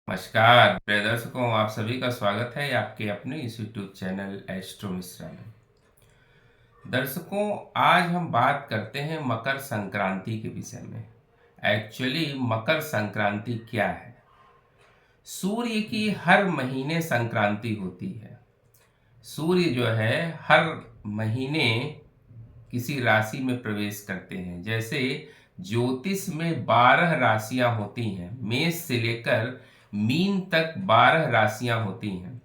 नमस्कार प्रिय दर्शकों, आप सभी का स्वागत है आपके अपने इस यूट्यूब चैनल एस्ट्रो मिश्रा में। दर्शकों, आज हम बात करते हैं मकर संक्रांति के विषय में। एक्चुअली मकर संक्रांति क्या है? सूर्य की हर महीने संक्रांति होती है। सूर्य जो है हर महीने किसी राशि में प्रवेश करते हैं। जैसे ज्योतिष में 12 राशियां होती हैं, मेष से लेकर मीन तक 12 राशियां होती हैं।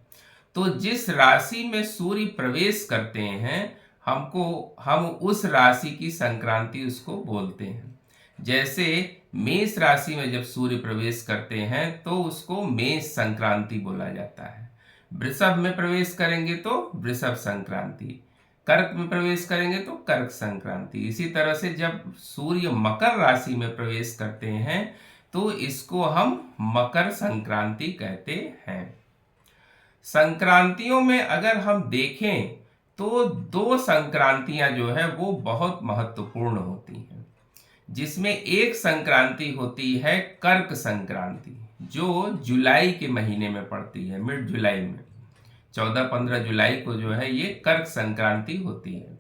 तो जिस राशि में सूर्य प्रवेश करते हैं, हम उस राशि की संक्रांति उसको बोलते हैं। जैसे मेष राशि में जब सूर्य प्रवेश करते हैं तो उसको मेष संक्रांति बोला जाता है। वृषभ में प्रवेश करेंगे तो वृषभ संक्रांति, कर्क में प्रवेश करेंगे तो कर्क संक्रांति। इसी तरह से जब सूर्य मकर राशि में प्रवेश करते हैं तो इसको हम मकर संक्रांति कहते हैं। संक्रांतियों में अगर हम देखें तो दो संक्रांतियां जो है वो बहुत महत्वपूर्ण होती हैं, जिसमें एक संक्रांति होती है कर्क संक्रांति, जो जुलाई के महीने में पड़ती है, मिड जुलाई में 14-15 जुलाई को जो है ये कर्क संक्रांति होती है।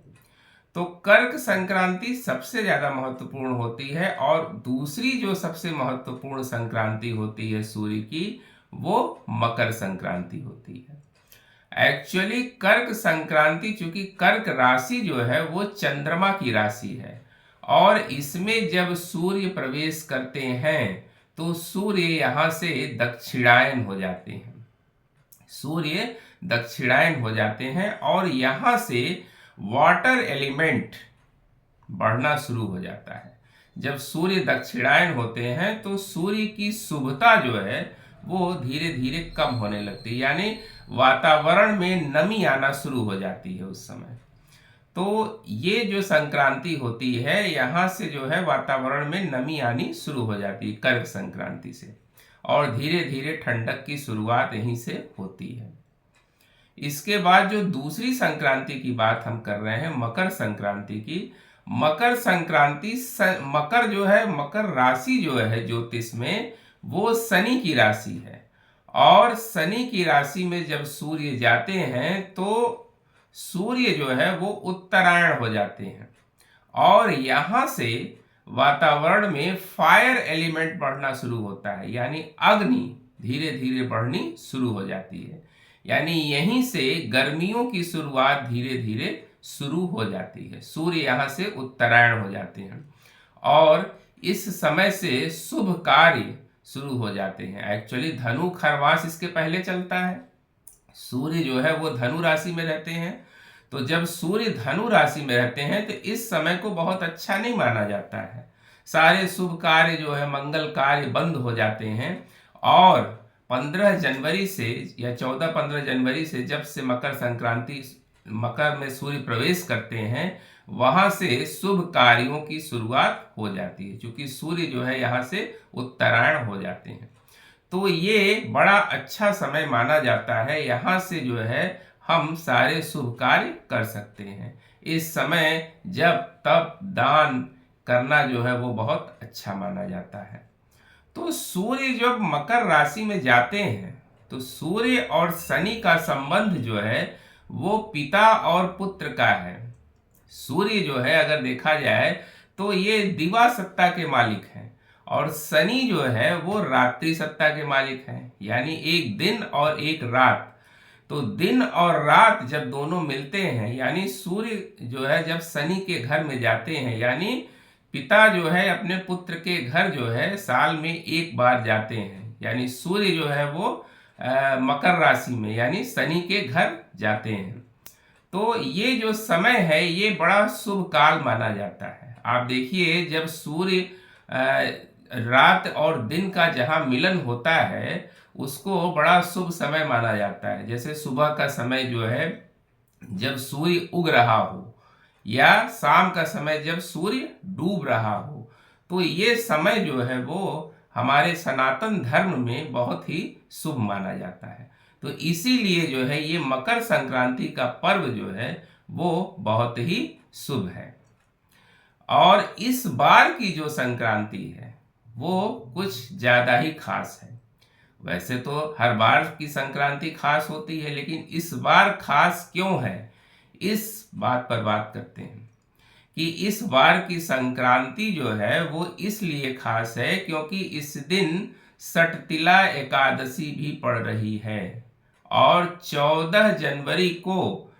तो कर्क संक्रांति सबसे ज्यादा महत्वपूर्ण होती है। और दूसरी जो सबसे महत्वपूर्ण संक्रांति होती है सूर्य की, वो मकर संक्रांति होती है। एक्चुअली कर्क संक्रांति, चूंकि कर्क राशि जो है वो चंद्रमा की राशि है और इसमें जब सूर्य प्रवेश करते हैं तो सूर्य यहां से दक्षिणायन हो जाते हैं। सूर्य दक्षिणायन हो जाते हैं और यहां से वाटर एलिमेंट बढ़ना शुरू हो जाता है। जब सूर्य दक्षिणायन होते हैं तो सूर्य की शुभता जो है वो धीरे धीरे कम होने लगती है, यानी वातावरण में नमी आना शुरू हो जाती है उस समय। तो ये जो संक्रांति होती है, यहाँ से जो है वातावरण में नमी आनी शुरू हो जाती है कर्क संक्रांति से, और धीरे धीरे ठंडक की शुरुआत यहीं से होती है। इसके बाद जो दूसरी संक्रांति की बात हम कर रहे हैं, मकर संक्रांति की। मकर संक्रांति मकर जो है, मकर राशि जो है ज्योतिष में, वो शनि की राशि है। और शनि की राशि में जब सूर्य जाते हैं तो सूर्य जो है वो उत्तरायण हो जाते हैं और यहां से वातावरण में फायर एलिमेंट बढ़ना शुरू होता है, यानी अग्नि धीरे धीरे बढ़नी शुरू हो जाती है। यानी यहीं से गर्मियों की शुरुआत धीरे धीरे शुरू हो जाती है। सूर्य यहाँ से उत्तरायण हो जाते हैं और इस समय से शुभ कार्य शुरू हो जाते हैं। एक्चुअली धनु खरवास इसके पहले चलता है। सूर्य जो है वो धनु राशि में रहते हैं, तो जब सूर्य धनु राशि में रहते हैं तो इस समय को बहुत अच्छा नहीं माना जाता है। सारे शुभ कार्य जो है, मंगल कार्य बंद हो जाते हैं। और 15 जनवरी से या 14-15 जनवरी से जब से मकर संक्रांति, मकर में सूर्य प्रवेश करते हैं, वहां से शुभ कार्यों की शुरुआत हो जाती है, क्योंकि सूर्य जो है यहाँ से उत्तरायण हो जाते हैं। तो ये बड़ा अच्छा समय माना जाता है। यहाँ से जो है हम सारे शुभ कार्य कर सकते हैं। इस समय जब तप दान करना जो है वो बहुत अच्छा माना जाता है। तो सूर्य जब मकर राशि में जाते हैं तो सूर्य और शनि का संबंध जो है वो पिता और पुत्र का है। सूर्य जो है अगर देखा जाए तो ये दिवा सत्ता के मालिक हैं और शनि जो है वो रात्रि सत्ता के मालिक हैं, यानी एक दिन और एक रात। तो दिन और रात जब दोनों मिलते हैं, यानी सूर्य जो है जब शनि के घर में जाते हैं, यानी पिता जो है अपने पुत्र के घर जो है साल में एक बार जाते हैं, यानी सूर्य जो है वो मकर राशि में यानी शनि के घर जाते हैं। तो ये जो समय है ये बड़ा शुभ काल माना जाता है। आप देखिए, जब सूर्य रात और दिन का जहां मिलन होता है उसको बड़ा शुभ समय माना जाता है। जैसे सुबह का समय जो है जब सूर्य उग रहा हो, या शाम का समय जब सूर्य डूब रहा हो, तो ये समय जो है वो हमारे सनातन धर्म में बहुत ही शुभ माना जाता है। तो इसीलिए जो है ये मकर संक्रांति का पर्व जो है वो बहुत ही शुभ है। और इस बार की जो संक्रांति है वो कुछ ज्यादा ही खास है। वैसे तो हर बार की संक्रांति खास होती है, लेकिन इस बार खास क्यों है, इस बात पर बात करते हैं कि इस बार की संक्रांति जो है वो इसलिए खास है क्योंकि इस दिन सटतिला एकादशी भी पड़ रही है और 14 जनवरी को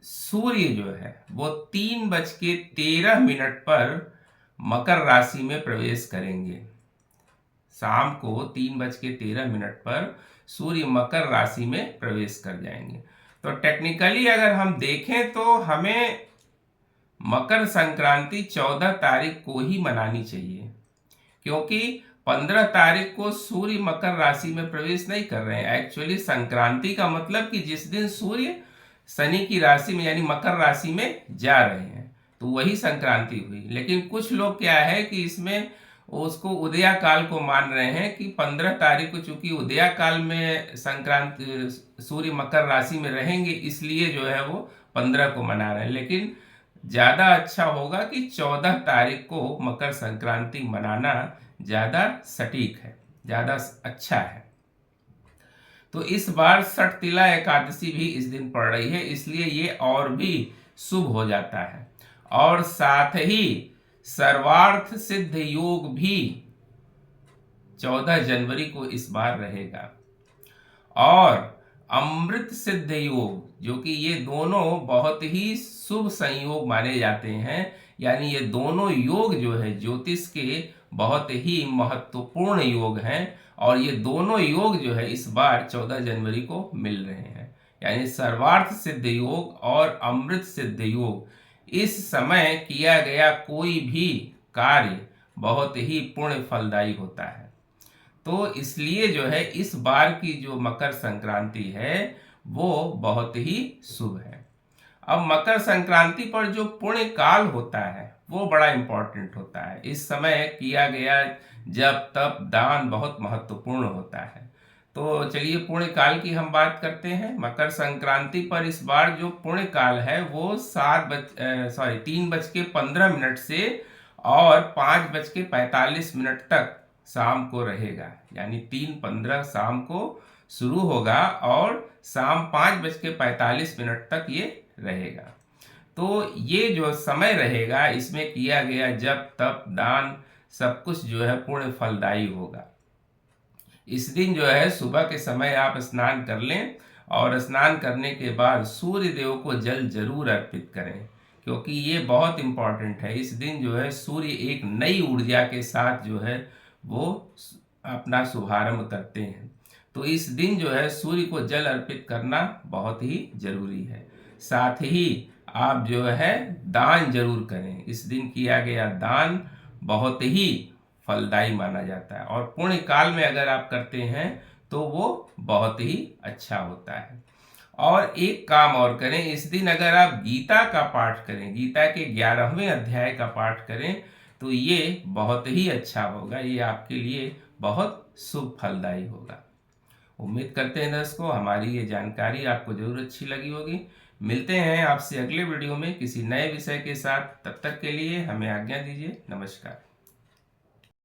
सूर्य जो है वो 3:13 पर मकर राशि में प्रवेश करेंगे। शाम को 3:13 पर सूर्य मकर राशि में प्रवेश कर जाएंगे। तो टेक्निकली अगर हम देखें तो हमें मकर संक्रांति 14 तारीख को ही मनानी चाहिए, क्योंकि 15 तारीख को सूर्य मकर राशि में प्रवेश नहीं कर रहे हैं। एक्चुअली संक्रांति का मतलब कि जिस दिन सूर्य शनि की राशि में यानी मकर राशि में जा रहे हैं तो वही संक्रांति हुई। लेकिन कुछ लोग क्या है कि इसमें उसको उदया काल को मान रहे हैं कि 15 तारीख को चूंकि उदया काल में संक्रांति सूर्य मकर राशि में रहेंगे, इसलिए जो है वो 15 को मना रहे हैं। लेकिन ज़्यादा अच्छा होगा कि 14 तारीख को मकर संक्रांति मनाना ज़्यादा सटीक है, ज़्यादा अच्छा है। तो इस बार सटतिला एकादशी भी इस दिन पड़ रही है, इसलिए ये और भी शुभ हो जाता है। और साथ ही सर्वार्थ सिद्ध योग भी 14 जनवरी को इस बार रहेगा और अमृत सिद्ध योग, जो कि ये दोनों बहुत ही शुभ संयोग माने जाते हैं। यानी ये दोनों योग जो है ज्योतिष के बहुत ही महत्वपूर्ण योग हैं और ये दोनों योग जो है इस बार 14 जनवरी को मिल रहे हैं। यानी सर्वार्थ सिद्ध योग और अमृत सिद्ध योग, इस समय किया गया कोई भी कार्य बहुत ही पुण्य फलदायी होता है। तो इसलिए जो है इस बार की जो मकर संक्रांति है वो बहुत ही शुभ है। अब मकर संक्रांति पर जो पुण्य काल होता है वो बड़ा इंपॉर्टेंट होता है। इस समय किया गया जब तब दान बहुत महत्वपूर्ण होता है। तो चलिए पुण्य काल की हम बात करते हैं। मकर संक्रांति पर इस बार जो पुण्य काल है वो 3:15 से और 5:45 तक शाम को रहेगा। यानी 3:15 शाम को शुरू होगा और शाम 5:45 तक ये रहेगा। तो ये जो समय रहेगा इसमें किया गया जब तप दान सब कुछ जो है पुण्य फलदायी होगा। इस दिन जो है सुबह के समय आप स्नान कर लें और स्नान करने के बाद सूर्य देव को जल जरूर अर्पित करें, क्योंकि ये बहुत इंपॉर्टेंट है। इस दिन जो है सूर्य एक नई ऊर्जा के साथ जो है वो अपना शुभारंभ करते हैं। तो इस दिन जो है सूर्य को जल अर्पित करना बहुत ही जरूरी है। साथ ही आप जो है दान जरूर करें। इस दिन किया गया दान बहुत ही फलदायी माना जाता है और पुण्य काल में अगर आप करते हैं तो वो बहुत ही अच्छा होता है। और एक काम और करें, इस दिन अगर आप गीता का पाठ करें, गीता के 11वें अध्याय का पाठ करें तो ये बहुत ही अच्छा होगा। ये आपके लिए बहुत शुभ फलदायी होगा। उम्मीद करते हैं दोस्तों हमारी ये जानकारी आपको जरूर अच्छी लगी होगी। मिलते हैं आपसे अगले वीडियो में किसी नए विषय के साथ। तब तक के लिए हमें आज्ञा दीजिए। नमस्कार।